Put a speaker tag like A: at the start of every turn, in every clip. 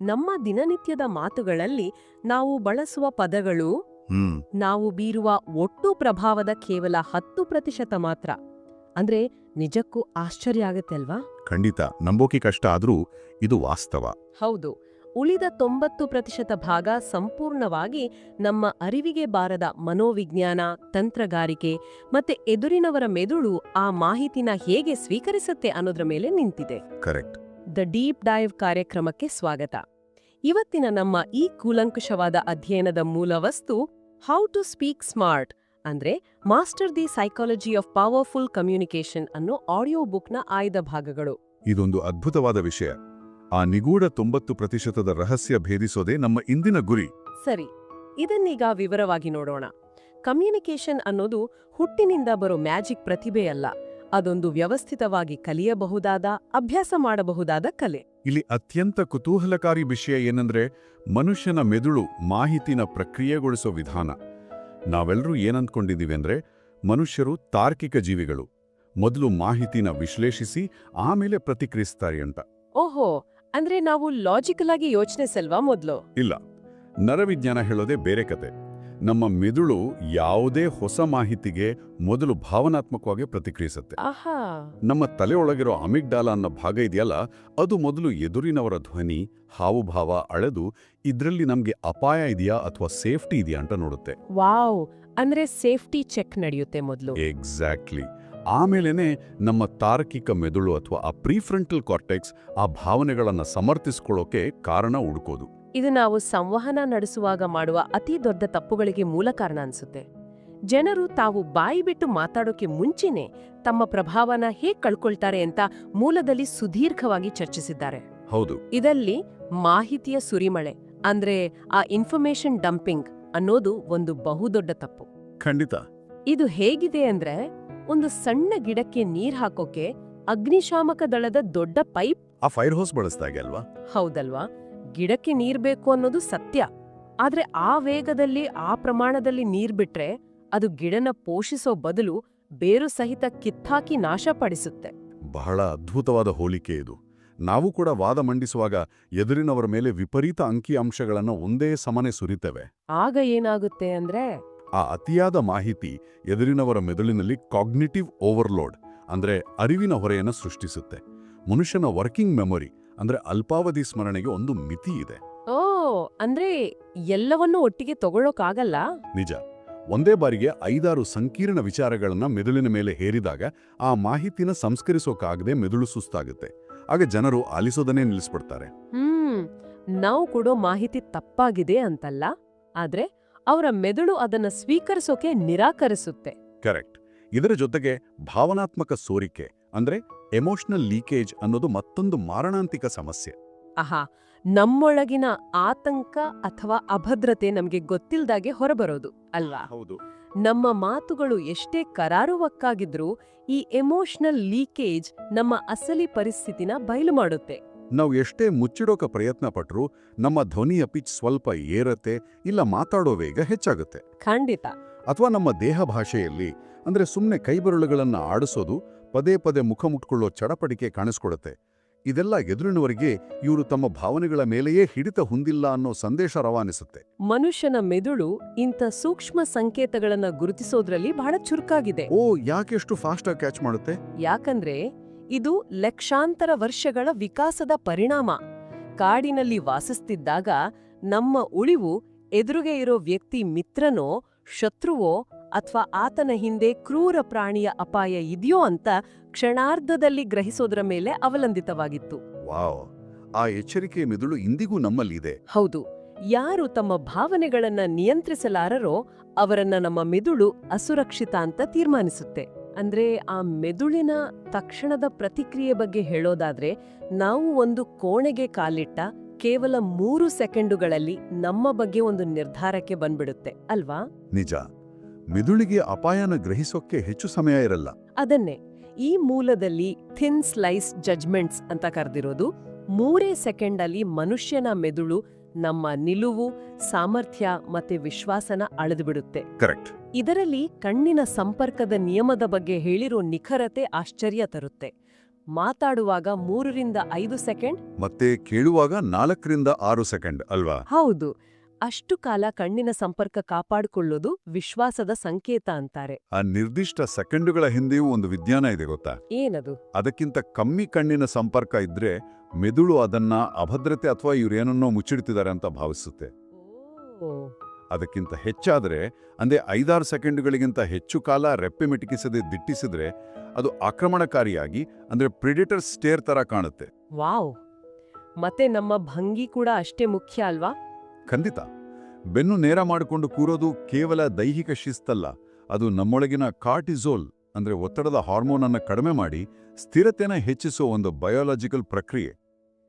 A: ನಮ್ಮ ದಿನನಿತ್ಯದ ಮಾತುಗಳಲ್ಲಿ ನಾವು ಬಳಸುವ ಪದಗಳು
B: ಹ್ಮ್
A: ನಾವು ಬೀರುವ ಒಟ್ಟು ಪ್ರಭಾವದ ಕೇವಲ 10% ಮಾತ್ರ. ಅಂದ್ರೆ ನಿಜಕ್ಕೂ ಆಶ್ಚರ್ಯ ಆಗತ್ತೆ ಅಲ್ವಾ?
B: ಖಂಡಿತ ನಂಬೋಕೆ ಕಷ್ಟ ಆದ್ರೂ ಇದು ವಾಸ್ತವ.
A: ಹೌದು. ಉಳಿದ 90% ಭಾಗ ಸಂಪೂರ್ಣವಾಗಿ ನಮ್ಮ ಅರಿವಿಗೆ ಬಾರದ ಮನೋವಿಜ್ಞಾನ, ತಂತ್ರಗಾರಿಕೆ ಮತ್ತೆ ಎದುರಿನವರ ಮೆದುಳು ಆ ಮಾಹಿತಿನ ಹೇಗೆ ಸ್ವೀಕರಿಸುತ್ತೆ ಅನ್ನೋದ್ರ ಮೇಲೆ ನಿಂತಿದೆ.
B: ಕರೆಕ್ಟ್.
A: ದ ಡೀಪ್ ಡೈವ್ ಕಾರ್ಯಕ್ರಮಕ್ಕೆ ಸ್ವಾಗತ. ಇವತ್ತಿನ ನಮ್ಮ ಈ ಕೂಲಂಕುಷವಾದ ಅಧ್ಯಯನದ ಮೂಲವಸ್ತು ಹೌ ಟು ಸ್ಪೀಕ್ ಸ್ಮಾರ್ಟ್, ಅಂದ್ರೆ master the psychology of powerful communication ಅನ್ನೋ ಆಡಿಯೋ ಬುಕ್ನ ಆಯ್ದ ಭಾಗಗಳು.
B: ಇದೊಂದು ಅದ್ಭುತವಾದ ವಿಷಯ. ಆ ನಿಗೂಢ 90% ರಹಸ್ಯ ಭೇದಿಸೋದೇ ನಮ್ಮ ಇಂದಿನ ಗುರಿ.
A: ಸರಿ, ಇದನ್ನೀಗ ವಿವರವಾಗಿ ನೋಡೋಣ. ಕಮ್ಯುನಿಕೇಶನ್ ಅನ್ನೋದು ಹುಟ್ಟಿನಿಂದ ಬರೋ ಮ್ಯಾಜಿಕ್ ಪ್ರತಿಭೆ ಅಲ್ಲ. ಅದೊಂದು ವ್ಯವಸ್ಥಿತವಾಗಿ ಕಲಿಯಬಹುದಾದ, ಅಭ್ಯಾಸ ಮಾಡಬಹುದಾದ ಕಲೆ.
B: ಇಲ್ಲಿ ಅತ್ಯಂತ ಕುತೂಹಲಕಾರಿ ವಿಷಯ ಏನಂದ್ರೆ ಮನುಷ್ಯನ ಮೆದುಳು ಮಾಹಿತಿನ ಪ್ರಕ್ರಿಯೆಗೊಳಿಸೋ ವಿಧಾನ. ನಾವೆಲ್ಲರೂ ಏನಂದ್ಕೊಂಡಿದ್ದೀವಿ ಅಂದ್ರೆ ಮನುಷ್ಯರು ತಾರ್ಕಿಕ ಜೀವಿಗಳು, ಮೊದಲು ಮಾಹಿತಿನ ವಿಶ್ಲೇಷಿಸಿ ಆಮೇಲೆ ಪ್ರತಿಕ್ರಿಯಿಸ್ತಾರೆ ಅಂತ.
A: ಓಹೋ, ಅಂದ್ರೆ ನಾವು ಲಾಜಿಕಲ್ ಆಗಿ ಯೋಚನೆಸಲ್ವಾ ಮೊದಲು?
B: ಇಲ್ಲ, ನರವಿಜ್ಞಾನ ಹೇಳೋದೇ ಬೇರೆ ಕತೆ. ನಮ್ಮ ಮೆದುಳು ಯಾವುದೇ ಹೊಸ ಮಾಹಿತಿಗೆ ಮೊದಲು ಭಾವನಾತ್ಮಕವಾಗಿ ಪ್ರತಿಕ್ರಿಯಿಸುತ್ತೆ.
A: ಆಹಾ.
B: ನಮ್ಮ ತಲೆಯೊಳಗಿರೋ ಅಮಿಗ್ಡಾಲ ಅನ್ನೋ ಭಾಗ ಇದೆಯಲ್ಲ, ಅದು ಮೊದಲು ಎದುರಿನವರ ಧ್ವನಿ, ಹಾವುಭಾವ ಅಳೆದು ಇದ್ರಲ್ಲಿ ನಮ್ಗೆ ಅಪಾಯ ಇದೆಯಾ ಅಥವಾ ಸೇಫ್ಟಿ ಇದೆಯಾ ಅಂತ ನೋಡುತ್ತೆ.
A: ವಾವ್, ಅಂದ್ರೆ ಸೇಫ್ಟಿ ಚೆಕ್ ನಡೆಯುತ್ತೆ ಮೊದಲು.
B: ಎಕ್ಸಾಕ್ಟ್ಲಿ. ಆಮೇಲೆನೆ ನಮ್ಮ ತಾರ್ಕಿಕ ಮೆದುಳು ಅಥವಾ ಆ ಪ್ರೀಫ್ರಂಟಲ್ ಕಾರ್ಟೆಕ್ಸ್ ಆ ಭಾವನೆಗಳನ್ನ ಸಮರ್ಥಿಸ್ಕೊಳ್ಳೋಕೆ ಕಾರಣ ಹುಡುಕೋದು.
A: ಇದು ನಾವು ಸಂವಹನ ನಡೆಸುವಾಗ ಮಾಡುವ ಅತಿ ದೊಡ್ಡ ತಪ್ಪುಗಳಿಗೆ ಮೂಲ ಕಾರಣ ಅನ್ಸುತ್ತೆ. ಜನರು ತಾವು ಬಾಯಿ ಬಿಟ್ಟು ಮಾತಾಡೋಕೆ ಮುಂಚೆನೆ ತಮ್ಮ ಪ್ರಭಾವನ ಹೇಗ್ ಕಳ್ಕೊಳ್ತಾರೆ ಅಂತ ಮೂಲದಲ್ಲಿ ಸುದೀರ್ಘವಾಗಿ ಚರ್ಚಿಸಿದ್ದಾರೆ.
B: ಹೌದು.
A: ಇದರಲ್ಲಿ ಮಾಹಿತಿಯ ಸುರಿಮಳೆ ಅಂದ್ರೆ ಆ ಇನ್ಫಾರ್ಮೇಶನ್ ಡಂಪಿಂಗ್ ಅನ್ನೋದು ಒಂದು ಬಹುದೊಡ್ಡ ತಪ್ಪು.
B: ಖಂಡಿತ.
A: ಇದು ಹೇಗಿದೆ ಅಂದ್ರೆ ಒಂದು ಸಣ್ಣ ಗಿಡಕ್ಕೆ ನೀರ್ ಹಾಕೋಕೆ ಅಗ್ನಿಶಾಮಕ ದಳದ ದೊಡ್ಡ ಪೈಪ್.
B: ಆ ಫೈರ್ ಹೋಸ್ ಬಳಸ್ದಾಗೆ ಅಲ್ವಾ?
A: ಹೌದಲ್ವಾ? ಗಿಡಕ್ಕೆ ನೀರ್ ಬೇಕು ಅನ್ನೋದು ಸತ್ಯ. ಆದ್ರೆ ಆ ವೇಗದಲ್ಲಿ, ಆ ಪ್ರಮಾಣದಲ್ಲಿ ನೀರ್ ಬಿಟ್ರೆ ಅದು ಗಿಡನ ಪೋಷಿಸೋ ಬದಲು ಬೇರು ಸಹಿತ ಕಿತ್ತಾಕಿ ನಾಶಪಡಿಸುತ್ತೆ.
B: ಬಹಳ ಅದ್ಭುತವಾದ ಹೋಲಿಕೆ ಇದು. ನಾವು ಕೂಡ ವಾದ ಮಂಡಿಸುವಾಗ ಎದುರಿನವರ ಮೇಲೆ ವಿಪರೀತ ಅಂಕಿಅಂಶಗಳನ್ನು ಒಂದೇ ಸಮನೆ ಸುರಿತೇವೆ.
A: ಆಗ ಏನಾಗುತ್ತೆ ಅಂದ್ರೆ
B: ಆ ಅತಿಯಾದ ಮಾಹಿತಿ ಎದುರಿನವರ ಮೆದುಳಿನಲ್ಲಿ ಕಾಗ್ನಿಟಿವ್ ಓವರ್ಲೋಡ್ ಅಂದ್ರೆ ಅರಿವಿನ ಹೊರೆಯನ್ನು ಸೃಷ್ಟಿಸುತ್ತೆ. ಮನುಷ್ಯನ ವರ್ಕಿಂಗ್ ಮೆಮೊರಿ ಅಂದ್ರೆ ಅಲ್ಪಾವಧಿ ಸ್ಮರಣೆಗೆ ಒಂದು ಮಿತಿ ಇದೆ.
A: ಓ, ಅಂದ್ರೆ ಎಲ್ಲವನ್ನೂ ಒಟ್ಟಿಗೆ ತಗೊಳ್ಳೋಕಾಗಲ್ಲ.
B: ನಿಜ. ಒಂದೇ ಬಾರಿಗೆ 5-6 ಸಂಕೀರ್ಣ ವಿಚಾರಗಳನ್ನ ಮೆದುಳಿನ ಮೇಲೆ ಹೇರಿದಾಗ ಆ ಮಾಹಿತಿನ ಸಂಸ್ಕರಿಸೋಕಾಗದೆ ಮೆದುಳು ಸುಸ್ತಾಗುತ್ತೆ. ಆಗ ಜನರು ಆಲಿಸೋದನ್ನೇ ನಿಲ್ಲಿಸ್ಬಿಡ್ತಾರೆ.
A: ನಾವು ಕೊಡೋ ಮಾಹಿತಿ ತಪ್ಪಾಗಿದೆ ಅಂತಲ್ಲ, ಆದ್ರೆ ಅವರ ಮೆದುಳು ಅದನ್ನ ಸ್ವೀಕರಿಸೋಕೆ ನಿರಾಕರಿಸುತ್ತೆ.
B: ಕರೆಕ್ಟ್. ಇದರ ಜೊತೆಗೆ ಭಾವನಾತ್ಮಕ ಸೋರಿಕೆ ಅಂದ್ರೆ ಎಮೋಷನಲ್ ಲೀಕೇಜ್ ಅನ್ನೋದು ಮತ್ತೊಂದು ಮಾರಣಾಂತಿಕ ಸಮಸ್ಯೆ.
A: ಆಹಾ, ನಮ್ಮೊಳಗಿನ ಆತಂಕ ಅಥವಾ ಅಭದ್ರತೆ ನಮ್ಗೆ ಗೊತ್ತಿಲ್ದಾಗೆ ಹೊರಬರೋದು ಅಲ್ವಾ?
B: ಹೌದು.
A: ನಮ್ಮ ಮಾತುಗಳು ಎಷ್ಟೇ ಕರಾರುವಕ್ಕಾಗಿದ್ರೂ ಈ ಎಮೋಷನಲ್ ಲೀಕೇಜ್ ನಮ್ಮ ಅಸಲಿ ಪರಿಸ್ಥಿತಿನ ಬಯಲು ಮಾಡುತ್ತೆ.
B: ನಾವು ಎಷ್ಟೇ ಮುಚ್ಚಿಡೋಕ ಪ್ರಯತ್ನ ಪಟ್ರೂ ನಮ್ಮ ಧ್ವನಿಯ ಪಿಚ್ ಸ್ವಲ್ಪ ಏರತ್ತೆ, ಇಲ್ಲ ಮಾತಾಡೋ ವೇಗ ಹೆಚ್ಚಾಗುತ್ತೆ.
A: ಖಂಡಿತ.
B: ಅಥವಾ ನಮ್ಮ ದೇಹ ಭಾಷೆಯಲ್ಲಿ ಅಂದ್ರೆ ಸುಮ್ಮನೆ ಕೈಬೆರಳುಗಳನ್ನ ಆಡಿಸೋದು, ಪದೇ ಪದೇ ಮುಖ ಮುಟ್ಕೊಳ್ಳೋ ಚಡಪಡಿಕೆ ಕಾಣಿಸ್ಕೊಡುತ್ತೆ. ಇದೆಲ್ಲ ಎದುರಿನವರಿಗೆ ಇವರು ತಮ್ಮ ಭಾವನೆಗಳ ಮೇಲೆಯೇ ಹಿಡಿತ ಹೊಂದಿಲ್ಲ ಅನ್ನೋ ಸಂದೇಶ ರವಾನಿಸುತ್ತೆ.
A: ಮನುಷ್ಯನ ಮೆದುಳು ಇಂಥ ಸೂಕ್ಷ್ಮ ಸಂಕೇತಗಳನ್ನ ಗುರುತಿಸೋದ್ರಲ್ಲಿ ಬಹಳ ಚುರುಕಾಗಿದೆ.
B: ಓ, ಯಾಕೆಷ್ಟು ಫಾಸ್ಟ್ ಆಗಿ ಕ್ಯಾಚ್ ಮಾಡುತ್ತೆ?
A: ಯಾಕಂದ್ರೆ ಇದು ಲಕ್ಷಾಂತರ ವರ್ಷಗಳ ವಿಕಾಸದ ಪರಿಣಾಮ. ಕಾಡಿನಲ್ಲಿ ವಾಸಿಸ್ತಿದ್ದಾಗ ನಮ್ಮ ಉಳಿವು ಎದುರುಗೆ ಇರೋ ವ್ಯಕ್ತಿ ಮಿತ್ರನೋ ಶತ್ರುವೋ ಅಥವಾ ಆತನ ಹಿಂದೆ ಕ್ರೂರ ಪ್ರಾಣಿಯ ಅಪಾಯ ಇದೆಯೋ ಅಂತ ಕ್ಷಣಾರ್ಧದಲ್ಲಿ ಗ್ರಹಿಸೋದ್ರ ಮೇಲೆ ಅವಲಂಬಿತವಾಗಿತ್ತು.
B: ವಾವ್, ಆ ಎಚ್ಚರಿಕೆ ಮೆದುಳು ಇಂದಿಗೂ ನಮ್ಮಲ್ಲಿದೆ.
A: ಹೌದು. ಯಾರು ತಮ್ಮ ಭಾವನೆಗಳನ್ನ ನಿಯಂತ್ರಿಸಲಾರರೋ ಅವರನ್ನ ನಮ್ಮ ಮೆದುಳು ಅಸುರಕ್ಷಿತ ಅಂತ ತೀರ್ಮಾನಿಸುತ್ತೆ. ಅಂದ್ರೆ ಆ ಮೆದುಳಿನ ತಕ್ಷಣದ ಪ್ರತಿಕ್ರಿಯೆ ಬಗ್ಗೆ ಹೇಳೋದಾದ್ರೆ, ನಾವು ಒಂದು ಕೋಣೆಗೆ ಕಾಲಿಟ್ಟ ಕೇವಲ 3 ಸೆಕೆಂಡುಗಳಲ್ಲಿ ನಮ್ಮ ಬಗ್ಗೆ ಒಂದು ನಿರ್ಧಾರಕ್ಕೆ ಬಂದ್ಬಿಡುತ್ತೆ ಅಲ್ವಾ?
B: ನಿಜ. ಮೆದುಳಿಗೆ ಅಪಾಯನ ಗ್ರಹಿಸೋಕೆ ಹೆಚ್ಚು ಸಮಯ ಇರಲ್ಲ.
A: ಅದನ್ನೇ ಈ ಮೂಲದಲ್ಲಿ ಥಿನ್ ಸ್ಲೈಸ್ ಜಜ್ಮೆಂಟ್ಸ್ ಅಂತ ಕರೆದಿರೋದು. 3 ಸೆಕೆಂಡಲ್ಲಿ ಮನುಷ್ಯನ ಮೆದುಳು ನಮ್ಮ ನಿಲುವು, ಸಾಮರ್ಥ್ಯ ಮತ್ತೆ ವಿಶ್ವಾಸನ ಅಳೆದುಬಿಡುತ್ತೆ.
B: ಕರೆಕ್ಟ್.
A: ಇದರಲ್ಲಿ ಕಣ್ಣಿನ ಸಂಪರ್ಕದ ನಿಯಮದ ಬಗ್ಗೆ ಹೇಳಿರೋ ನಿಖರತೆ ಆಶ್ಚರ್ಯ ತರುತ್ತೆ. ಮಾತಾಡುವಾಗ 3 ರಿಂದ 5 ಸೆಕೆಂಡ್.
B: ಮತ್ತೆ ಕೇಳುವಾಗ 4 ರಿಂದ 6 ಸೆಕೆಂಡ್ ಅಲ್ವಾ?
A: ಹೌದು. ಅಷ್ಟು ಕಾಲ ಕಣ್ಣಿನ ಸಂಪರ್ಕ ಕಾಪಾಡಿಕೊಳ್ಳೋದು ವಿಶ್ವಾಸದ ಸಂಕೇತ ಅಂತಾರೆ.
B: ಆ ನಿರ್ದಿಷ್ಟ ಸೆಕೆಂಡುಗಳ ಹಿಂದೆಯೂ ಒಂದು ವಿಜ್ಞಾನ ಇದೆ ಗೊತ್ತಾ?
A: ಏನದು?
B: ಅದಕ್ಕಿಂತ ಕಮ್ಮಿ ಕಣ್ಣಿನ ಸಂಪರ್ಕ ಇದ್ರೆ ಮೆದುಳು ಅದನ್ನ ಅಭದ್ರತೆ ಅಥವಾ ಇವ್ರೇನನ್ನೋ ಮುಚ್ಚಿಡ್ತಿದ್ದಾರೆ ಅಂತ ಭಾವಿಸುತ್ತೆ.
A: ಓ,
B: ಅದಕ್ಕಿಂತ ಹೆಚ್ಚಾದ್ರೆ, ಅಂದ್ರೆ 5-6 ಸೆಕೆಂಡುಗಳಿಗಿಂತ ಹೆಚ್ಚು ಕಾಲ ರೆಪ್ಪೆ ಮಿಟುಕಿಸದೆ ದಿಟ್ಟಿಸಿದ್ರೆ ಅದು ಆಕ್ರಮಣಕಾರಿಯಾಗಿ, ಅಂದ್ರೆ ಪ್ರಿಡಿಟರ್ ಸ್ಟೇರ್ ತರ ಕಾಣುತ್ತೆ.
A: ವಾವ್. ಮತ್ತೆ ನಮ್ಮ ಭಂಗಿ ಕೂಡ ಅಷ್ಟೇ ಮುಖ್ಯ ಅಲ್ವಾ?
B: ಖಂಡಿತ. ಬೆನ್ನು ನೇರ ಮಾಡಿಕೊಂಡು ಕೂರೋದು ಕೇವಲ ದೈಹಿಕ ಶಿಸ್ತಲ್ಲ, ಅದು ನಮ್ಮೊಳಗಿನ ಕಾರ್ಟಿಸೋಲ್ ಅಂದ್ರೆ ಒತ್ತಡದ ಹಾರ್ಮೋನ್ ಅನ್ನು ಕಡಿಮೆ ಮಾಡಿ ಸ್ಥಿರತೆನ ಹೆಚ್ಚಿಸೋ ಒಂದು ಬಯೋಲಾಜಿಕಲ್ ಪ್ರಕ್ರಿಯೆ.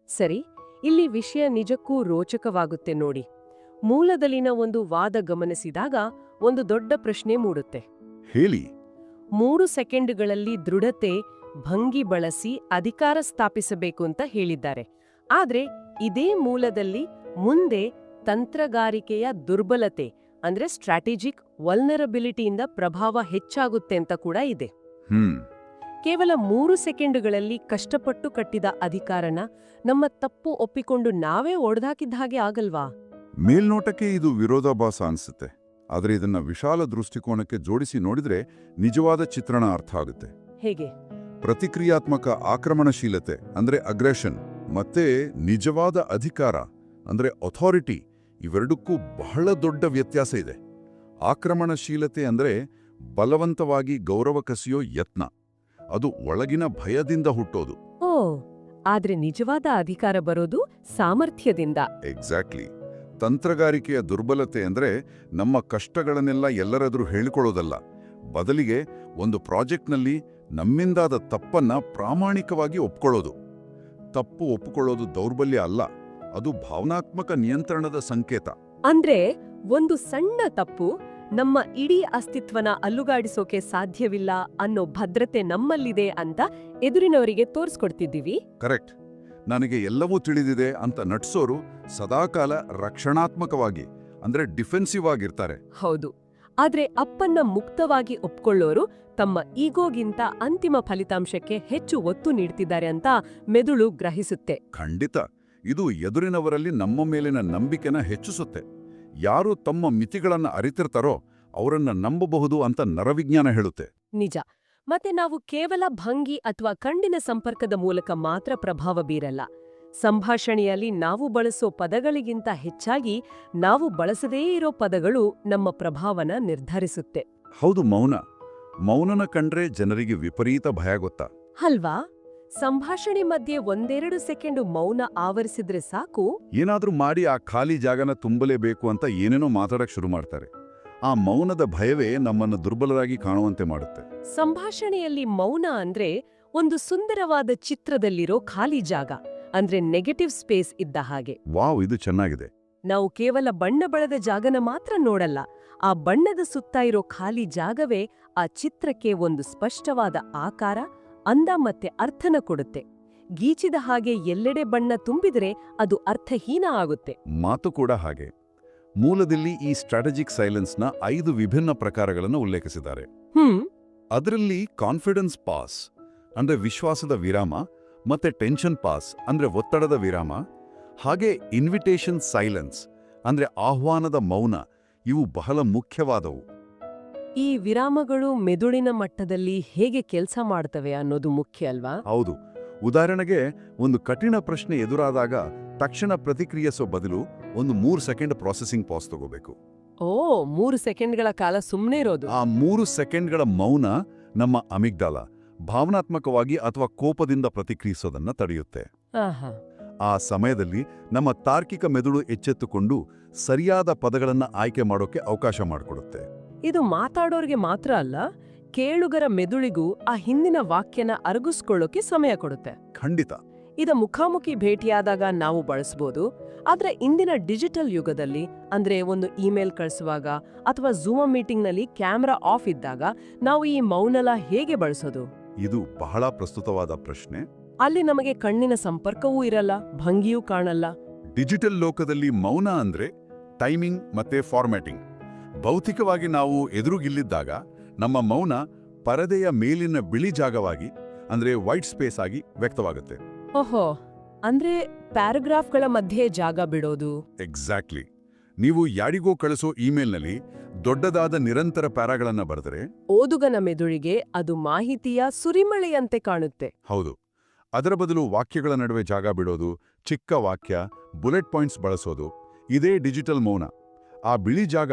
A: ಸರಿ, ಇಲ್ಲಿ ವಿಷಯ ನಿಜಕ್ಕೂ ರೋಚಕವಾಗುತ್ತೆ ನೋಡಿ. ಮೂಲದಲ್ಲಿನ ಒಂದು ವಾದ ಗಮನಿಸಿದಾಗ ಒಂದು ದೊಡ್ಡ ಪ್ರಶ್ನೆ ಮೂಡುತ್ತೆ.
B: ಹೇಳಿ.
A: 3 ಸೆಕೆಂಡುಗಳಲ್ಲಿ ದೃಢತೆ, ಭಂಗಿ ಬಳಸಿ ಅಧಿಕಾರ ಸ್ಥಾಪಿಸಬೇಕು ಅಂತ ಹೇಳಿದ್ದಾರೆ. ಆದ್ರೆ ಇದೇ ಮೂಲದಲ್ಲಿ ಮುಂದೆ ತಂತ್ರಗಾರಿಕೆಯ ದುರ್ಬಲತೆ ಅಂದ್ರೆ ಸ್ಟ್ರಾಟಜಿಕ್ ವಲ್ನರಬಿಲಿಟಿಯಿಂದ ಪ್ರಭಾವ ಹೆಚ್ಚಾಗುತ್ತೆ ಅಂತ ಕೂಡ ಇದೆ. ಕೇವಲ 3 ಸೆಕೆಂಡುಗಳಲ್ಲಿ ಕಷ್ಟಪಟ್ಟು ಕಟ್ಟಿದ ಅಧಿಕಾರನ ನಮ್ಮ ತಪ್ಪು ಒಪ್ಪಿಕೊಂಡು ನಾವೇ ಒಡೆದಾಕಿದ್ದ ಹಾಗೆ ಆಗಲ್ವಾ?
B: ಮೇಲ್ನೋಟಕ್ಕೆ ಇದು ವಿರೋಧಾಭಾಸ ಅನ್ಸುತ್ತೆ, ಆದರೆ ಇದನ್ನ ವಿಶಾಲ ದೃಷ್ಟಿಕೋನಕ್ಕೆ ಜೋಡಿಸಿ ನೋಡಿದ್ರೆ ನಿಜವಾದ ಚಿತ್ರಣ ಅರ್ಥ ಆಗುತ್ತೆ.
A: ಹೇಗೆ?
B: ಪ್ರತಿಕ್ರಿಯಾತ್ಮಕ ಆಕ್ರಮಣಶೀಲತೆ ಅಂದ್ರೆ ಅಗ್ರೆಷನ್ ಮತ್ತೆ ನಿಜವಾದ ಅಧಿಕಾರ ಅಂದ್ರೆ ಅಥಾರಿಟಿ, ಇವೆರಡಕ್ಕೂ ಬಹಳ ದೊಡ್ಡ ವ್ಯತ್ಯಾಸ ಇದೆ. ಆಕ್ರಮಣಶೀಲತೆ ಅಂದ್ರೆ ಬಲವಂತವಾಗಿ ಗೌರವ ಕಸಿಯೋ ಯತ್ನ, ಅದು ಒಳಗಿನ ಭಯದಿಂದ ಹುಟ್ಟೋದು.
A: ಓ, ಆದ್ರೆ ನಿಜವಾದ ಅಧಿಕಾರ ಬರೋದು ಸಾಮರ್ಥ್ಯದಿಂದ.
B: ಎಕ್ಸಾಕ್ಟ್ಲಿ. ತಂತ್ರಗಾರಿಕೆಯ ದುರ್ಬಲತೆ ಅಂದ್ರೆ ನಮ್ಮ ಕಷ್ಟಗಳನ್ನೆಲ್ಲ ಎಲ್ಲರೆದುರು ಹೇಳಿಕೊಳ್ಳೋದಲ್ಲ, ಬದಲಿಗೆ ಒಂದು ಪ್ರಾಜೆಕ್ಟ್ನಲ್ಲಿ ನಮ್ಮಿಂದಾದ ತಪ್ಪನ್ನ ಪ್ರಾಮಾಣಿಕವಾಗಿ ಒಪ್ಕೊಳ್ಳೋದು. ತಪ್ಪು ಒಪ್ಪಿಕೊಳ್ಳೋದು ದೌರ್ಬಲ್ಯ ಅಲ್ಲ, ಅದು ಭಾವನಾತ್ಮಕ ನಿಯಂತ್ರಣದ ಸಂಕೇತ.
A: ಅಂದ್ರೆ ಒಂದು ಸಣ್ಣ ತಪ್ಪು ನಮ್ಮ ಇಡೀ ಅಸ್ತಿತ್ವನ ಅಲ್ಲುಗಾಡಿಸೋಕೆ ಸಾಧ್ಯವಿಲ್ಲ ಅನ್ನೋ ಭದ್ರತೆ ನಮ್ಮಲ್ಲಿದೆ ಅಂತ ಎದುರಿನವರಿಗೆ ತೋರಿಸ್ಕೊಡ್ತಿದ್ದೀವಿ.
B: ಕರೆಕ್ಟ್. ನನಗೆ ಎಲ್ಲವೂ ತಿಳಿದಿದೆ ಅಂತ ನಟ್ಸೋರು ಸದಾಕಾಲ ರಕ್ಷಣಾತ್ಮಕವಾಗಿ ಅಂದ್ರೆ ಡಿಫೆನ್ಸಿವ್ ಆಗಿರ್ತಾರೆ.
A: ಹೌದು. ಆದ್ರೆ ಅಪ್ಪನ್ನ ಮುಕ್ತವಾಗಿ ಒಪ್ಕೊಳ್ಳೋರು ತಮ್ಮ ಈಗೋಗಿಂತ ಅಂತಿಮ ಫಲಿತಾಂಶಕ್ಕೆ ಹೆಚ್ಚು ಒತ್ತು ನೀಡ್ತಿದ್ದಾರೆ ಅಂತ ಮೆದುಳು ಗ್ರಹಿಸುತ್ತೆ.
B: ಖಂಡಿತ. ಇದು ಎದುರಿನವರಲ್ಲಿ ನಮ್ಮ ಮೇಲಿನ ನಂಬಿಕೆನ ಹೆಚ್ಚಿಸುತ್ತೆ. ಯಾರು ತಮ್ಮ ಮಿತಿಗಳನ್ನ ಅರಿತಿರ್ತಾರೋ ಅವರನ್ನ ನಂಬಬಹುದು ಅಂತ ನರವಿಜ್ಞಾನ ಹೇಳುತ್ತೆ.
A: ನಿಜ. ಮತ್ತೆ ನಾವು ಕೇವಲ ಭಂಗಿ ಅಥವಾ ಕಣ್ಣಿನ ಸಂಪರ್ಕದ ಮೂಲಕ ಮಾತ್ರ ಪ್ರಭಾವ ಬೀರಲ್ಲ. ಸಂಭಾಷಣೆಯಲ್ಲಿ ನಾವು ಬಳಸೋ ಪದಗಳಿಗಿಂತ ಹೆಚ್ಚಾಗಿ ನಾವು ಬಳಸದೇ ಇರೋ ಪದಗಳು ನಮ್ಮ ಪ್ರಭಾವನ ನಿರ್ಧರಿಸುತ್ತೆ.
B: ಹೌದು. ಮೌನನ ಕಂಡ್ರೆ ಜನರಿಗೆ ವಿಪರೀತ ಭಯ ಗೊತ್ತಾ?
A: ಅಲ್ವಾ? ಸಂಭಾಷಣೆ ಮಧ್ಯೆ 1-2 ಸೆಕೆಂಡು ಮೌನ ಆವರಿಸಿದ್ರೆ ಸಾಕು,
B: ಏನಾದ್ರೂ ಮಾಡಿ ಆ ಖಾಲಿ ಜಾಗನ ತುಂಬಲೇಬೇಕು ಅಂತ ಏನೇನೋ ಮಾತಾಡಕ್ ಶುರು ಮಾಡ್ತಾರೆ. ಆ ಮೌನದ ಭಯವೇ ನಮ್ಮನ್ನು ದುರ್ಬಲರಾಗಿ ಕಾಣುವಂತೆ ಮಾಡುತ್ತೆ.
A: ಸಂಭಾಷಣೆಯಲ್ಲಿ ಮೌನ ಅಂದ್ರೆ ಒಂದು ಸುಂದರವಾದ ಚಿತ್ರದಲ್ಲಿರೋ ಖಾಲಿ ಜಾಗ, ಅಂದ್ರೆ ನೆಗೆಟಿವ್ ಸ್ಪೇಸ್ ಇದ್ದ ಹಾಗೆ.
B: ವಾವ್, ಇದು ಚೆನ್ನಾಗಿದೆ.
A: ನಾವು ಕೇವಲ ಬಣ್ಣ ಬಳದ ಜಾಗನ ಮಾತ್ರ ನೋಡಲ್ಲ, ಆ ಬಣ್ಣದ ಸುತ್ತ ಇರೋ ಖಾಲಿ ಜಾಗವೇ ಆ ಚಿತ್ರಕ್ಕೆ ಒಂದು ಸ್ಪಷ್ಟವಾದ ಆಕಾರ, ಅಂದ ಮತ್ತೆ ಅರ್ಥನ ಕೊಡುತ್ತೆ. ಗೀಚಿದ ಹಾಗೆ ಎಲ್ಲೆಡೆ ಬಣ್ಣ ತುಂಬಿದ್ರೆ ಅದು ಅರ್ಥಹೀನ ಆಗುತ್ತೆ.
B: ಮಾತು ಕೂಡ ಹಾಗೆ. ಮೂಲದಲ್ಲಿ ಈ ಸ್ಟ್ರಾಟಜಿಕ್ ಸೈಲೆನ್ಸ್ನ 5 ವಿಭಿನ್ನ ಪ್ರಕಾರಗಳನ್ನು ಉಲ್ಲೇಖಿಸಿದ್ದಾರೆ. ಅದರಲ್ಲಿ ಕಾನ್ಫಿಡೆನ್ಸ್ ಪಾಸ್ ಅಂದ್ರೆ ವಿಶ್ವಾಸದ ವಿರಾಮ, ಮತ್ತೆ ಟೆನ್ಷನ್ ಪಾಸ್ ಅಂದ್ರೆ ಒತ್ತಡದ ವಿರಾಮ, ಹಾಗೆ ಇನ್ವಿಟೇಷನ್ ಸೈಲೆನ್ಸ್ ಅಂದ್ರೆ ಆಹ್ವಾನದ ಮೌನ, ಇವು ಬಹಳ ಮುಖ್ಯವಾದವು.
A: ಈ ವಿರಾಮಗಳು ಮೆದುಳಿನ ಮಟ್ಟದಲ್ಲಿ ಹೇಗೆ ಕೆಲಸ ಮಾಡ್ತವೆ ಅನ್ನೋದು ಮುಖ್ಯ ಅಲ್ವಾ?
B: ಹೌದು. ಉದಾಹರಣೆಗೆ, ಒಂದು ಕಠಿಣ ಪ್ರಶ್ನೆ ಎದುರಾದಾಗ ತಕ್ಷಣ ಪ್ರತಿಕ್ರಿಯಿಸೋ ಬದಲು ಒಂದು 3 ಸೆಕೆಂಡ್ ಪ್ರಾಸೆಸಿಂಗ್ ಪಾಸ್ ತಗೋಬೇಕು.
A: ಓ, 3 ಸೆಕೆಂಡ್ಗಳ ಕಾಲ ಸುಮ್ಮನೆ ಇರೋದು.
B: ಆ 3 ಸೆಕೆಂಡ್ಗಳ ಮೌನ ನಮ್ಮ ಅಮಿಗ್ಡಾಲ ಭಾವನಾತ್ಮಕವಾಗಿ ಅಥವಾ ಕೋಪದಿಂದ ಪ್ರತಿಕ್ರಿಯಿಸೋದನ್ನ ತಡೆಯುತ್ತೆ. ಆ ಸಮಯದಲ್ಲಿ ನಮ್ಮ ತಾರ್ಕಿಕ ಮೆದುಳು ಎಚ್ಚೆತ್ತುಕೊಂಡು ಸರಿಯಾದ ಪದಗಳನ್ನ ಆಯ್ಕೆ ಮಾಡೋಕೆ ಅವಕಾಶ ಮಾಡಿಕೊಡುತ್ತೆ.
A: ಇದು ಮಾತಾಡೋರ್ಗೆ ಮಾತ್ರ ಅಲ್ಲ, ಕೇಳುಗರ ಮೆದುಳಿಗೂ ಆ ಹಿಂದಿನ ವಾಕ್ಯನ ಅರಗಿಸ್ಕೊಳ್ಳೋಕೆ ಸಮಯ ಕೊಡುತ್ತೆ.
B: ಖಂಡಿತ.
A: ಇದ ಮುಖಾಮುಖಿ ಭೇಟಿಯಾದಾಗ ನಾವು ಬಳಸಬಹುದು. ಆದ್ರೆ ಇಂದಿನ ಡಿಜಿಟಲ್ ಯುಗದಲ್ಲಿ, ಅಂದ್ರೆ ಒಂದು ಇಮೇಲ್ ಕಳಿಸುವಾಗ ಅಥವಾ ಝೂಮ್ ಮೀಟಿಂಗ್ನಲ್ಲಿ ಕ್ಯಾಮ್ರಾ ಆಫ್ ಇದ್ದಾಗ ನಾವು ಈ ಮೌನಲ ಹೇಗೆ ಬಳಸೋದು?
B: ಇದು ಬಹಳ ಪ್ರಸ್ತುತವಾದ ಪ್ರಶ್ನೆ.
A: ಅಲ್ಲಿ ನಮಗೆ ಕಣ್ಣಿನ ಸಂಪರ್ಕವೂ ಇರಲ್ಲ, ಭಂಗಿಯೂ ಕಾಣಲ್ಲ.
B: ಡಿಜಿಟಲ್ ಲೋಕದಲ್ಲಿ ಮೌನ ಅಂದ್ರೆ ಟೈಮಿಂಗ್ ಮತ್ತೆ ಫಾರ್ಮ್ಯಾಟಿಂಗ್. ಭೌತಿಕವಾಗಿ ನಾವು ಎದುರುಗಿಲ್ಲಿದ್ದಾಗ ನಮ್ಮ ಮೌನ ಪರದೆಯ ಮೇಲಿನ ಬಿಳಿ ಜಾಗವಾಗಿ, ಅಂದ್ರೆ ವೈಟ್ ಸ್ಪೇಸ್ ಆಗಿ ವ್ಯಕ್ತವಾಗುತ್ತೆ.
A: ಓಹೋ, ಅಂದ್ರೆ ಪ್ಯಾರಾಗ್ರಾಫ್ಗಳ ಮಧ್ಯೆ ಜಾಗ ಬಿಡೋದು.
B: ಎಕ್ಸಾಕ್ಟ್ಲಿ. ನೀವು ಯಾರಿಗೋ ಕಳಿಸೋ ಇಮೇಲ್ನಲ್ಲಿ ದೊಡ್ಡದಾದ ನಿರಂತರ ಪ್ಯಾರಾಗಳನ್ನ ಬರೆದರೆ
A: ಓದುಗನ ಮೆದುಳಿಗೆ ಅದು ಮಾಹಿತಿಯ ಸುರಿಮಳೆಯಂತೆ ಕಾಣುತ್ತೆ.
B: ಹೌದು, ಅದರ ಬದಲು ವಾಕ್ಯಗಳ ನಡುವೆ ಜಾಗ ಬಿಡೋದು, ಚಿಕ್ಕ ವಾಕ್ಯ, ಬುಲೆಟ್ ಪಾಯಿಂಟ್ಸ್ ಬಳಸೋದು, ಇದೇ ಡಿಜಿಟಲ್ ಮೌನ. ಆ ಬಿಳಿ ಜಾಗ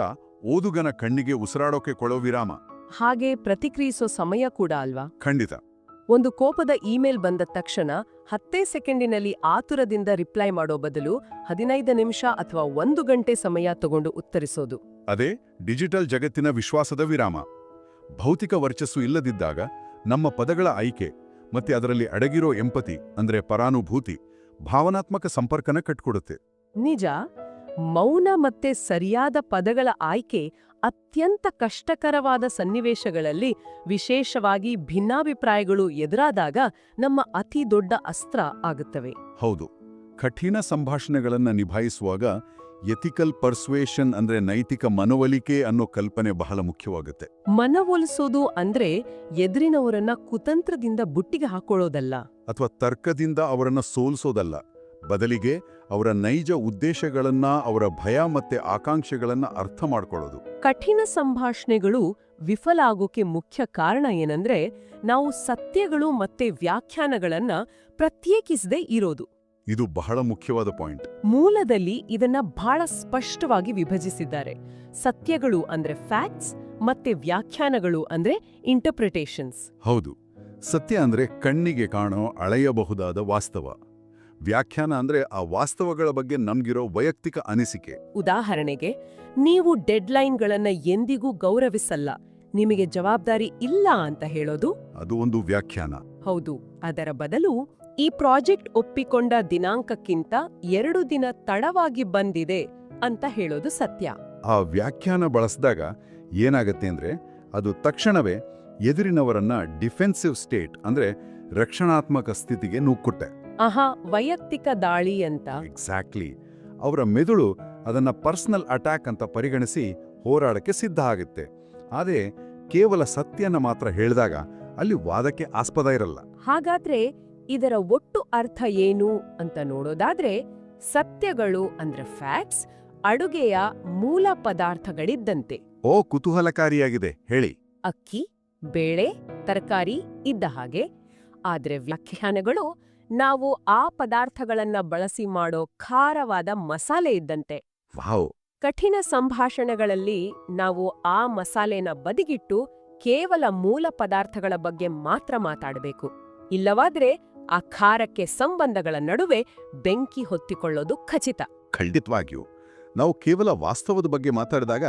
B: ಓದುಗನ ಕಣ್ಣಿಗೆ ಉಸಿರಾಡೋಕೆ ಕೊಡೋ ವಿರಾಮ.
A: ಹಾಗೆ ಪ್ರತಿಕ್ರಿಯಿಸೋ ಸಮಯ ಕೂಡ ಅಲ್ವಾ?
B: ಖಂಡಿತ.
A: ಒಂದು ಕೋಪದ ಇಮೇಲ್ ಬಂದ ತಕ್ಷಣ 10 ಸೆಕೆಂಡಿನಲ್ಲಿ ಆತುರದಿಂದ ರಿಪ್ಲೈ ಮಾಡೋ ಬದಲು 15 ನಿಮಿಷ ಅಥವಾ 1 ಗಂಟೆ ಸಮಯ ತಗೊಂಡು ಉತ್ತರಿಸೋದು.
B: ಅದೇ ಡಿಜಿಟಲ್ ಜಗತ್ತಿನ ವಿಶ್ವಾಸದ ವಿರಾಮ. ಭೌತಿಕ ವರ್ಚಸ್ಸು ಇಲ್ಲದಿದ್ದಾಗ ನಮ್ಮ ಪದಗಳ ಆಯ್ಕೆ ಮತ್ತೆ ಅದರಲ್ಲಿ ಅಡಗಿರೋ ಎಂಪತಿ ಅಂದ್ರೆ ಪರಾನುಭೂತಿ ಭಾವನಾತ್ಮಕ ಸಂಪರ್ಕನ ಕಟ್ಕೊಡುತ್ತೆ.
A: ನಿಜ. ಮೌನ ಮತ್ತೆ ಸರಿಯಾದ ಪದಗಳ ಆಯ್ಕೆ ಅತ್ಯಂತ ಕಷ್ಟಕರವಾದ ಸನ್ನಿವೇಶಗಳಲ್ಲಿ, ವಿಶೇಷವಾಗಿ ಭಿನ್ನಾಭಿಪ್ರಾಯಗಳು ಎದುರಾದಾಗ ನಮ್ಮ ಅತಿ ದೊಡ್ಡ ಅಸ್ತ್ರ ಆಗುತ್ತವೆ.
B: ಹೌದು, ಕಠಿಣ ಸಂಭಾಷಣೆಗಳನ್ನ ನಿಭಾಯಿಸುವಾಗ ಎಥಿಕಲ್ ಪರ್ಸುವೇಷನ್ ಅಂದ್ರೆ ನೈತಿಕ ಮನವೊಲಿಕೆ ಅನ್ನೋ ಕಲ್ಪನೆ ಬಹಳ ಮುಖ್ಯವಾಗುತ್ತೆ.
A: ಮನವೊಲಿಸೋದು ಅಂದ್ರೆ ಎದುರಿನವರನ್ನ ಕುತಂತ್ರದಿಂದ ಬುಟ್ಟಿಗೆ ಹಾಕೊಳ್ಳೋದಲ್ಲ,
B: ಅಥವಾ ತರ್ಕದಿಂದ ಅವರನ್ನ ಸೋಲಿಸೋದಲ್ಲ. ಬದಲಿಗೆ ಅವರ ನೈಜ ಉದ್ದೇಶಗಳನ್ನ, ಅವರ ಭಯ ಮತ್ತೆ ಆಕಾಂಕ್ಷೆಗಳನ್ನ ಅರ್ಥ ಮಾಡ್ಕೊಳ್ಳೋದು.
A: ಕಠಿಣ ಸಂಭಾಷಣೆಗಳು ವಿಫಲ ಆಗೋಕೆ ಮುಖ್ಯ ಕಾರಣ ಏನಂದ್ರೆ ನಾವು ಸತ್ಯಗಳು ಮತ್ತೆ ವ್ಯಾಖ್ಯಾನಗಳನ್ನ ಪ್ರತ್ಯೇಕಿಸದೇ ಇರೋದು.
B: ಇದು ಬಹಳ ಮುಖ್ಯವಾದ ಪಾಯಿಂಟ್.
A: ಮೂಲದಲ್ಲಿ ಇದನ್ನ ಬಹಳ ಸ್ಪಷ್ಟವಾಗಿ ವಿಭಜಿಸಿದ್ದಾರೆ. ಸತ್ಯಗಳು ಅಂದ್ರೆ ಫ್ಯಾಕ್ಟ್ಸ್ ಮತ್ತೆ ವ್ಯಾಖ್ಯಾನಗಳು ಅಂದ್ರೆ ಇಂಟರ್ಪ್ರಿಟೇಷನ್ಸ್.
B: ಹೌದು, ಸತ್ಯ ಅಂದ್ರೆ ಕಣ್ಣಿಗೆ ಕಾಣೋ ಅಳೆಯಬಹುದಾದ ವಾಸ್ತವ. ವ್ಯಾಖ್ಯಾನ ಅಂದ್ರೆ ಆ ವಾಸ್ತವಗಳ ಬಗ್ಗೆ ನಮ್ಗಿರೋ ವೈಯಕ್ತಿಕ ಅನಿಸಿಕೆ.
A: ಉದಾಹರಣೆಗೆ, ನೀವು ಡೆಡ್ಲೈನ್ಗಳನ್ನ ಎಂದಿಗೂ ಗೌರವಿಸಲ್ಲ, ನಿಮಗೆ ಜವಾಬ್ದಾರಿ ಇಲ್ಲ ಅಂತ ಹೇಳೋದು
B: ಅದು ಒಂದು ವ್ಯಾಖ್ಯಾನ.
A: ಹೌದು. ಅದರ ಬದಲು ಈ ಪ್ರಾಜೆಕ್ಟ್ ಒಪ್ಪಿಕೊಂಡ ದಿನಾಂಕಕ್ಕಿಂತ 2 ದಿನ ತಡವಾಗಿ ಬಂದಿದೆ ಅಂತ ಹೇಳೋದು ಸತ್ಯ.
B: ಆ ವ್ಯಾಖ್ಯಾನ ಬಳಸಿದಾಗ ಏನಾಗತ್ತೆ ಅಂದ್ರೆ ಅದು ತಕ್ಷಣವೇ ಎದುರಿನವರನ್ನ ಡಿಫೆನ್ಸಿವ್ ಸ್ಟೇಟ್ ಅಂದ್ರೆ ರಕ್ಷಣಾತ್ಮಕ ಸ್ಥಿತಿಗೆ ನೂಕುತ್ತೆ.
A: ಆಹಾ, ವೈಯಕ್ತಿಕ ದಾಳಿ ಅಂತ.
B: ಎಕ್ಸಾಕ್ಟ್ಲಿ. ಅವರ ಮೆದುಳು ಅದನ್ನ ಪರ್ಸನಲ್ ಅಟ್ಯಾಕ್ ಅಂತ ಪರಿಗಣಿಸಿ ಹೋರಾಡಕ್ಕೆ ಸಿದ್ಧ ಆಗುತ್ತೆ. ಆದರೆ ಕೇವಲ ಸತ್ಯನ ಮಾತ್ರ ಹೇಳಿದಾಗ ಅಲ್ಲಿ ವಾದಕ್ಕೆ ಆಸ್ಪದ ಇರಲ್ಲ.
A: ಹಾಗಾದ್ರೆ ಇದರ ಒಟ್ಟು ಅರ್ಥ ಏನು ಅಂತ ನೋಡೋದಾದ್ರೆ, ಸತ್ಯಗಳು ಅಂದ್ರೆ ಫ್ಯಾಕ್ಟ್ಸ್ ಅಡುಗೆಯ ಮೂಲ ಪದಾರ್ಥಗಳಿದ್ದಂತೆ.
B: ಓ, ಕುತೂಹಲಕಾರಿಯಾಗಿದೆ, ಹೇಳಿ.
A: ಅಕ್ಕಿ, ಬೇಳೆ, ತರಕಾರಿ ಇದ್ದ ಹಾಗೆ. ಆದ್ರೆ ವ್ಯಾಖ್ಯಾನಗಳು ನಾವು ಆ ಪದಾರ್ಥಗಳನ್ನ ಬಳಸಿ ಮಾಡೋ ಖಾರವಾದ ಮಸಾಲೆ ಇದ್ದಂತೆ.
B: ವಾವ್.
A: ಕಠಿಣ ಸಂಭಾಷಣೆಗಳಲ್ಲಿ ನಾವು ಆ ಮಸಾಲೆನ ಬದಿಗಿಟ್ಟು ಕೇವಲ ಮೂಲ ಪದಾರ್ಥಗಳ ಬಗ್ಗೆ ಮಾತ್ರ ಮಾತಾಡಬೇಕು. ಇಲ್ಲವಾದ್ರೆ ಆ ಖಾರಕ್ಕೆ ಸಂಬಂಧಗಳ ನಡುವೆ ಬೆಂಕಿ ಹೊತ್ತಿಕೊಳ್ಳೋದು ಖಚಿತ.
B: ಖಂಡಿತವಾಗಿಯೂ. ನಾವು ಕೇವಲ ವಾಸ್ತವದ ಬಗ್ಗೆ ಮಾತಾಡಿದಾಗ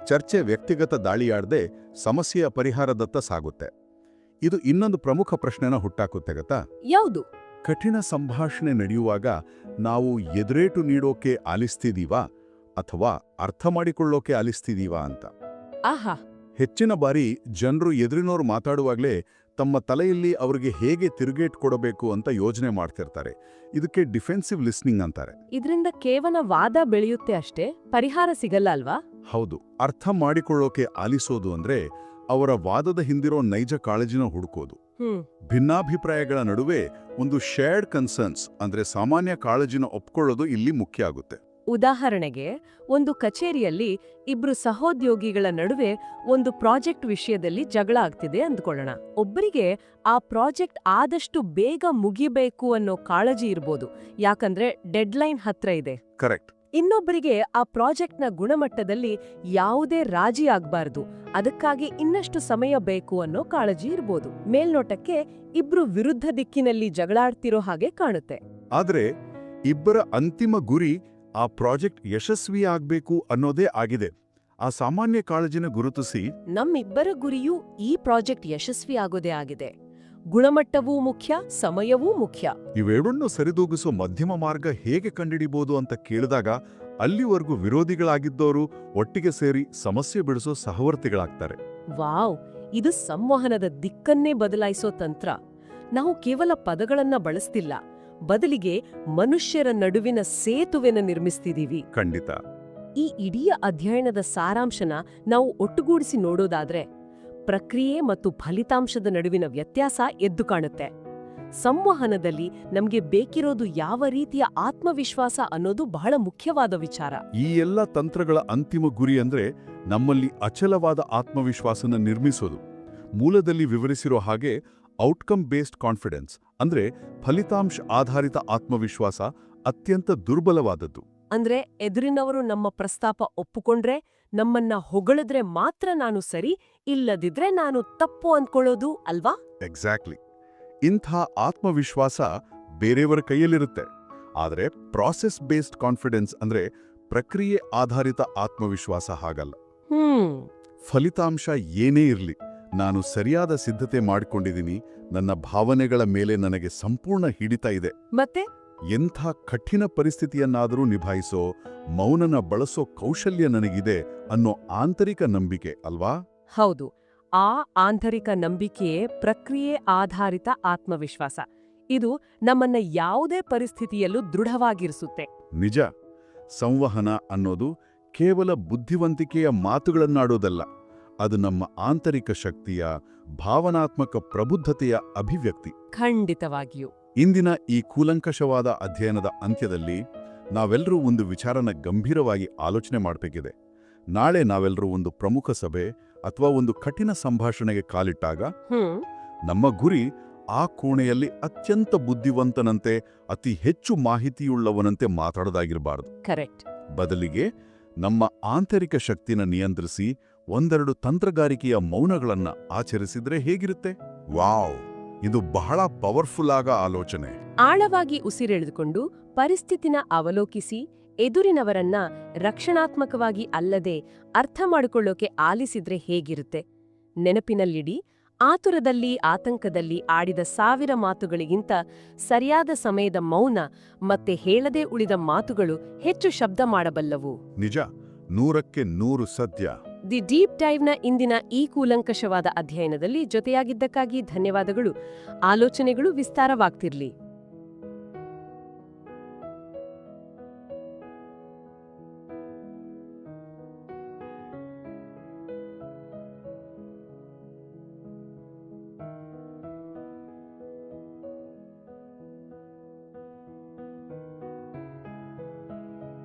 B: ಚರ್ಚೆ ವ್ಯಕ್ತಿಗತ ದಾಳಿಯಾಡದೆ ಸಮಸ್ಯೆಯ ಪರಿಹಾರದತ್ತ ಸಾಗುತ್ತೆ. ಇದು ಇನ್ನೊಂದು ಪ್ರಮುಖ ಪ್ರಶ್ನೆನ ಹುಟ್ಟಾಕುತ್ತೆ ಗೊತ್ತಾ?
A: ಯಾವುದು?
B: ಕಠಿಣ ಸಂಭಾಷಣೆ ನಡೆಯುವಾಗ ನಾವು ಎದುರೇಟು ನೀಡೋಕೆ ಆಲಿಸ್ತಿದೀವಾ ಅಥವಾ ಅರ್ಥ ಮಾಡಿಕೊಳ್ಳೋಕೆ ಆಲಿಸ್ತಿದೀವಾ ಅಂತ.
A: ಆಹಾ.
B: ಹೆಚ್ಚಿನ ಬಾರಿ ಜನರು ಎದುರಿನೋರು ಮಾತಾಡುವಾಗಲೇ ತಮ್ಮ ತಲೆಯಲ್ಲಿ ಅವರಿಗೆ ಹೇಗೆ ತಿರುಗೇಟ್ ಕೊಡಬೇಕು ಅಂತ ಯೋಜನೆ ಮಾಡ್ತಿರ್ತಾರೆ. ಇದಕ್ಕೆ ಡಿಫೆನ್ಸಿವ್ ಲಿಸ್ನಿಂಗ್ ಅಂತಾರೆ.
A: ಇದರಿಂದ ಕೇವಲ ವಾದ ಬೆಳೆಯುತ್ತೆ ಅಷ್ಟೇ, ಪರಿಹಾರ ಸಿಗಲ್ಲ ಅಲ್ವಾ?
B: ಹೌದು. ಅರ್ಥ ಮಾಡಿಕೊಳ್ಳೋಕೆ ಆಲಿಸೋದು ಅಂದ್ರೆ ಅವರ ವಾದದ ಹಿಂದಿರೋ ನೈಜ ಕಾಳಜಿನ ಹುಡುಕೋದು. ಭಿನ್ನಾಭಿಪ್ರಾಯಗಳ ನಡುವೆ ಒಂದು ಶೇರ್ಡ್ ಕನ್ಸರ್ನ್ಸ್ ಅಂದ್ರೆ ಸಾಮಾನ್ಯ ಕಾಳಜಿನ ಒಪ್ಕೊಳ್ಳೋದು ಇಲ್ಲಿ ಮುಖ್ಯ ಆಗುತ್ತೆ.
A: ಉದಾಹರಣೆಗೆ, ಒಂದು ಕಚೇರಿಯಲ್ಲಿ ಇಬ್ರು ಸಹೋದ್ಯೋಗಿಗಳ ನಡುವೆ ಒಂದು ಪ್ರಾಜೆಕ್ಟ್ ವಿಷಯದಲ್ಲಿ ಜಗಳ ಆಗ್ತಿದೆ ಅಂದ್ಕೊಳ್ಳೋಣ. ಒಬ್ಬರಿಗೆ ಆ ಪ್ರಾಜೆಕ್ಟ್ ಆದಷ್ಟು ಬೇಗ ಮುಗಿಬೇಕು ಅನ್ನೋ ಕಾಳಜಿ ಇರ್ಬೋದು, ಯಾಕಂದ್ರೆ ಡೆಡ್ಲೈನ್ ಹತ್ರ ಇದೆ.
B: ಕರೆಕ್ಟ್.
A: ಇನ್ನೊಬ್ಬರಿಗೆ ಆ ಪ್ರಾಜೆಕ್ಟ್ನ ಗುಣಮಟ್ಟದಲ್ಲಿ ಯಾವುದೇ ರಾಜಿ ಆಗ್ಬಾರ್ದು, ಅದಕ್ಕಾಗಿ ಇನ್ನಷ್ಟು ಸಮಯ ಬೇಕು ಅನ್ನೋ ಕಾಳಜಿ ಇರ್ಬೋದು. ಮೇಲ್ನೋಟಕ್ಕೆ ಇಬ್ರು ವಿರುದ್ಧ ದಿಕ್ಕಿನಲ್ಲಿ ಜಗಳಾಡ್ತಿರೋ ಹಾಗೆ ಕಾಣುತ್ತೆ.
B: ಆದ್ರೆ ಇಬ್ಬರ ಅಂತಿಮ ಗುರಿ ಆ ಪ್ರಾಜೆಕ್ಟ್ ಯಶಸ್ವಿ ಆಗ್ಬೇಕು ಅನ್ನೋದೇ ಆಗಿದೆ. ಆ ಸಾಮಾನ್ಯ ಕಾಳಜಿನ ಗುರುತಿಸಿ,
A: ನಮ್ಮಿಬ್ಬರ ಗುರಿಯೂ ಈ ಪ್ರಾಜೆಕ್ಟ್ ಯಶಸ್ವಿ ಆಗೋದೇ ಆಗಿದೆ. ಗುಣಮಟ್ಟವೂ ಮುಖ್ಯ, ಸಮಯವೂ ಮುಖ್ಯ.
B: ಇವೆರಡನ್ನೂ ಸರಿದೂಗಿಸೋ ಮಧ್ಯಮ ಮಾರ್ಗ ಹೇಗೆ ಕಂಡುಹಿಡಿಬೋದು ಅಂತ ಕೇಳಿದಾಗ ಅಲ್ಲಿವರೆಗೂ ವಿರೋಧಿಗಳಾಗಿದ್ದವರು ಒಟ್ಟಿಗೆ ಸೇರಿ ಸಮಸ್ಯೆ ಬಿಡಿಸೋ ಸಹವರ್ತಿಗಳಾಗ್ತಾರೆ.
A: ವಾವ್, ಇದು ಸಂವಹನದ ದಿಕ್ಕನ್ನೇ ಬದಲಾಯಿಸೋ ತಂತ್ರ. ನಾವು ಕೇವಲ ಪದಗಳನ್ನ ಬಳಸ್ತಿಲ್ಲ, ಬದಲಿಗೆ ಮನುಷ್ಯರ ನಡುವಿನ ಸೇತುವೆನ ನಿರ್ಮಿಸ್ತಿದೀವಿ.
B: ಖಂಡಿತ.
A: ಈ ಇಡೀ ಅಧ್ಯಯನದ ಸಾರಾಂಶನ ನಾವು ಒಟ್ಟುಗೂಡಿಸಿ ನೋಡೋದಾದ್ರೆ, ಪ್ರಕ್ರಿಯೆ ಮತ್ತು ಫಲಿತಾಂಶದ ನಡುವಿನ ವ್ಯತ್ಯಾಸ ಎದ್ದು ಕಾಣುತ್ತೆ. ಸಂವಹನದಲ್ಲಿ ನಮ್ಗೆ ಬೇಕಿರೋದು ಯಾವ ರೀತಿಯ ಆತ್ಮವಿಶ್ವಾಸ ಅನ್ನೋದು ಬಹಳ ಮುಖ್ಯವಾದ ವಿಚಾರ.
B: ಈ ಎಲ್ಲ ತಂತ್ರಗಳ ಅಂತಿಮ ಗುರಿ ಅಂದ್ರೆ ನಮ್ಮಲ್ಲಿ ಅಚಲವಾದ ಆತ್ಮವಿಶ್ವಾಸನ ನಿರ್ಮಿಸೋದು. ಮೂಲದಲ್ಲಿ ವಿವರಿಸಿರೋ ಹಾಗೆ ಔಟ್ಕಮ್ ಬೇಸ್ಡ್ ಕಾನ್ಫಿಡೆನ್ಸ್ ಅಂದ್ರೆ ಫಲಿತಾಂಶ ಆಧಾರಿತ ಆತ್ಮವಿಶ್ವಾಸ ಅತ್ಯಂತ ದುರ್ಬಲವಾದದ್ದು.
A: ಅಂದ್ರೆ ಎದುರಿನವರು ನಮ್ಮ ಪ್ರಸ್ತಾಪ ಒಪ್ಪುಕೊಂಡ್ರೆ, ನಮ್ಮನ್ನ ಹೊಗಳಿದ್ರೆ ಮಾತ್ರ ನಾನು ಸರಿ, ಇಲ್ಲದಿದ್ರೆ ನಾನು ತಪ್ಪು ಅಂದ್ಕೊಳ್ಳೋದು ಅಲ್ವಾ?
B: ಎಕ್ಸಾಕ್ಟ್ಲಿ. ಇಂಥ ಆತ್ಮವಿಶ್ವಾಸ ಬೇರೆಯವರ ಕೈಯಲ್ಲಿರುತ್ತೆ. ಆದರೆ ಪ್ರಾಸೆಸ್ ಬೇಸ್ಡ್ ಕಾನ್ಫಿಡೆನ್ಸ್ ಅಂದ್ರೆ ಪ್ರಕ್ರಿಯೆ ಆಧಾರಿತ ಆತ್ಮವಿಶ್ವಾಸ ಹಾಗಲ್ಲ. ಫಲಿತಾಂಶ ಏನೇ ಇರಲಿ, ನಾನು ಸರಿಯಾದ ಸಿದ್ಧತೆ ಮಾಡಿಕೊಂಡಿದ್ದೀನಿ, ನನ್ನ ಭಾವನೆಗಳ ಮೇಲೆ ನನಗೆ ಸಂಪೂರ್ಣ ಹಿಡಿತ ಇದೆ,
A: ಮತ್ತೆ
B: ಎಂಥ ಕಠಿಣ ಪರಿಸ್ಥಿತಿಯನ್ನಾದರೂ ನಿಭಾಯಿಸೋ ಮೌನನ ಬಳಸೋ ಕೌಶಲ್ಯ ನನಗಿದೆ ಅನ್ನೋ ಆಂತರಿಕ ನಂಬಿಕೆ ಅಲ್ವಾ?
A: ಹೌದು, ಆ ಆಂತರಿಕ ನಂಬಿಕೆಯೇ ಪ್ರಕ್ರಿಯೆ ಆಧಾರಿತ ಆತ್ಮವಿಶ್ವಾಸ. ಇದು ನಮ್ಮನ್ನ ಯಾವುದೇ ಪರಿಸ್ಥಿತಿಯಲ್ಲೂ ದೃಢವಾಗಿರಿಸುತ್ತೆ.
B: ನಿಜ. ಸಂವಹನ ಅನ್ನೋದು ಕೇವಲ ಬುದ್ಧಿವಂತಿಕೆಯ ಮಾತುಗಳನ್ನಾಡೋದಲ್ಲ, ಅದು ನಮ್ಮ ಆಂತರಿಕ ಶಕ್ತಿಯ, ಭಾವನಾತ್ಮಕ ಪ್ರಬುದ್ಧತೆಯ ಅಭಿವ್ಯಕ್ತಿ.
A: ಖಂಡಿತವಾಗಿಯೂ.
B: ಇಂದಿನ ಈ ಕೂಲಂಕಷವಾದ ಅಧ್ಯಯನದ ಅಂತ್ಯದಲ್ಲಿ ನಾವೆಲ್ಲರೂ ಒಂದು ವಿಚಾರನ ಗಂಭೀರವಾಗಿ ಆಲೋಚನೆ ಮಾಡಬೇಕಿದೆ. ನಾಳೆ ನಾವೆಲ್ಲರೂ ಒಂದು ಪ್ರಮುಖ ಸಭೆ ಅಥವಾ ಒಂದು ಕಠಿಣ ಸಂಭಾಷಣೆಗೆ ಕಾಲಿಟ್ಟಾಗ ನಮ್ಮ ಗುರಿ ಆ ಕೋಣೆಯಲ್ಲಿ ಅತ್ಯಂತ ಬುದ್ಧಿವಂತನಂತೆ, ಅತಿ ಹೆಚ್ಚು ಮಾಹಿತಿಯುಳ್ಳವನಂತೆ ಮಾತಾಡೋದಾಗಿರಬಾರದು.
A: ಕರೆಕ್ಟ್.
B: ಬದಲಿಗೆ ನಮ್ಮ ಆಂತರಿಕ ಶಕ್ತಿನ ನಿಯಂತ್ರಿಸಿ ಒಂದೆರಡು ತಂತ್ರಗಾರಿಕೆಯ ಮೌನಗಳನ್ನ ಆಚರಿಸಿದ್ರೆ ಹೇಗಿರುತ್ತೆ? ವಾವ್, ಇದು ಬಹಳ ಪವರ್ಫುಲ್ ಆಗ ಆಲೋಚನೆ.
A: ಆಳವಾಗಿ ಉಸಿರೆಳೆದುಕೊಂಡು ಪರಿಸ್ಥಿತಿನ ಅವಲೋಕಿಸಿ ಎದುರಿನವರನ್ನ ರಕ್ಷಣಾತ್ಮಕವಾಗಿ ಅಲ್ಲದೆ ಅರ್ಥ ಮಾಡಿಕೊಳ್ಳೋಕೆ ಆಲಿಸಿದ್ರೆ ಹೇಗಿರುತ್ತೆ? ನೆನಪಿನಲ್ಲಿಡಿ, ಆತುರದಲ್ಲಿ, ಆತಂಕದಲ್ಲಿ ಆಡಿದ 1000 ಮಾತುಗಳಿಗಿಂತ ಸರಿಯಾದ ಸಮಯದ ಮೌನ ಮತ್ತೆ ಹೇಳದೆ ಉಳಿದ ಮಾತುಗಳು ಹೆಚ್ಚು ಶಬ್ದ ಮಾಡಬಲ್ಲವು.
B: ನಿಜ, 100ಕ್ಕೆ 100 ಸತ್ಯ.
A: ದಿ ಡೀಪ್ ಡೈವ್ನ ಇಂದಿನ ಈ ಕೂಲಂಕಷವಾದ ಅಧ್ಯಯನದಲ್ಲಿ ಜೊತೆಯಾಗಿದ್ದಕ್ಕಾಗಿ ಧನ್ಯವಾದಗಳು. ಆಲೋಚನೆಗಳು ವಿಸ್ತಾರವಾಗ್ತಿರ್ಲಿ.